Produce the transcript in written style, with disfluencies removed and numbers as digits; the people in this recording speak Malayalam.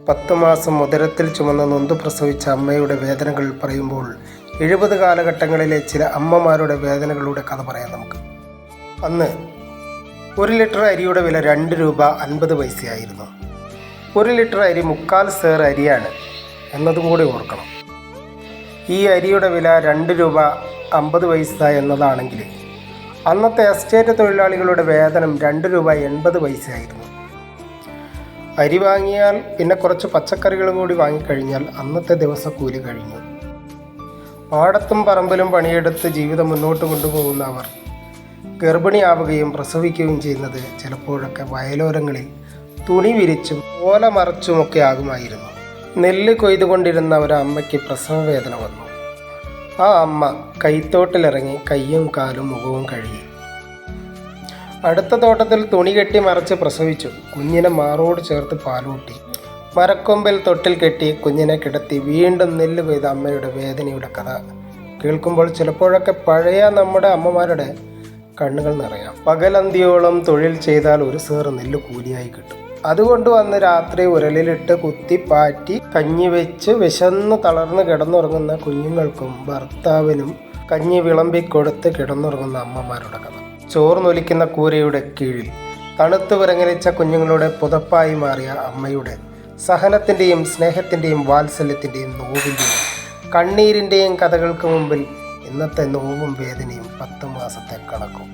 10 മാസം ഉദരത്തിൽ ചുമന്ന് നൊന്തു പ്രസവിച്ച അമ്മയുടെ വേദനകൾ പറയുമ്പോൾ 70 കാലഘട്ടങ്ങളിലെ ചില അമ്മമാരുടെ വേദനകളുടെ കഥ പറയാം നമുക്ക്. അന്ന് 1 ലിറ്റർ അരിയുടെ വില 2 രൂപ 50 പൈസയായിരുന്നു. 1 ലിറ്റർ അരി 3/4 സേർ അരിയാണ് എന്നതും കൂടി ഓർക്കണം. ഈ അരിയുടെ വില 2 രൂപ 50 പൈസ എന്നതാണെങ്കിൽ അന്നത്തെ എസ്റ്റേറ്റ് തൊഴിലാളികളുടെ വേതനം 2 രൂപ 80 പൈസയായിരുന്നു. അരി വാങ്ങിയാൽ പിന്നെ കുറച്ച് പച്ചക്കറികൾ കൂടി വാങ്ങിക്കഴിഞ്ഞാൽ അന്നത്തെ ദിവസക്കൂലി കഴിഞ്ഞു. പാടത്തും പറമ്പിലും പണിയെടുത്ത് ജീവിതം മുന്നോട്ട് കൊണ്ടുപോകുന്ന അവർ ഗർഭിണിയാവുകയും പ്രസവിക്കുകയും ചെയ്യുന്നത് ചിലപ്പോഴൊക്കെ വയലോരങ്ങളിൽ തുണി വിരിച്ചും ഓല മറച്ചുമൊക്കെ ആകുമായിരുന്നു. നെല്ല് കൊയ്തുകൊണ്ടിരുന്ന ഒരമ്മയ്ക്ക് പ്രസവവേദന വന്നു. ആ അമ്മ കൈത്തോട്ടിലിറങ്ങി കയ്യും കാലും മുഖവും കഴുകി. അടുത്ത തോട്ടത്തിൽ തുണി കെട്ടി മറച്ച് പ്രസവിച്ചു. കുഞ്ഞിനെ മാറോട് ചേർത്ത് പാലൂട്ടി. മരക്കൊമ്പിൽ തൊട്ടിൽ കെട്ടി കുഞ്ഞിനെ കിടത്തി വീണ്ടും നെല്ല് കൊയ്ത അമ്മയുടെ വേദനയുടെ കഥ കേൾക്കുമ്പോൾ ചിലപ്പോഴൊക്കെ പഴയ നമ്മുടെ അമ്മമാരുടെ കണ്ണുകൾ നിറയാം. പകലന്തിയോളം തൊഴിൽ ചെയ്താൽ 1 സേർ നെല്ല് കൂലിയായി കിട്ടും. അതുകൊണ്ട് വന്ന് രാത്രി ഉരലിലിട്ട് കുത്തി പാറ്റി കഞ്ഞി വെച്ച് വിശന്ന് തളർന്ന് കിടന്നുറങ്ങുന്ന കുഞ്ഞുങ്ങൾക്കും ഭർത്താവിനും കഞ്ഞി വിളമ്പിക്കൊടുത്ത് കിടന്നുറങ്ങുന്ന അമ്മമാരുടെ കഥ. ചോർന്നൊലിക്കുന്ന കൂരയുടെ കീഴിൽ തണുത്തു വിറങ്ങലിച്ച കുഞ്ഞുങ്ങളുടെ പുതപ്പായി മാറിയ അമ്മയുടെ സഹനത്തിൻ്റെയും സ്നേഹത്തിൻ്റെയും വാത്സല്യത്തിൻ്റെയും നോവിൻ്റെയും കണ്ണീരിൻ്റെയും കഥകൾക്ക് മുമ്പിൽ ഇന്നത്തെ നോവും വേദനയും 10 മാസത്തെ കണക്കും.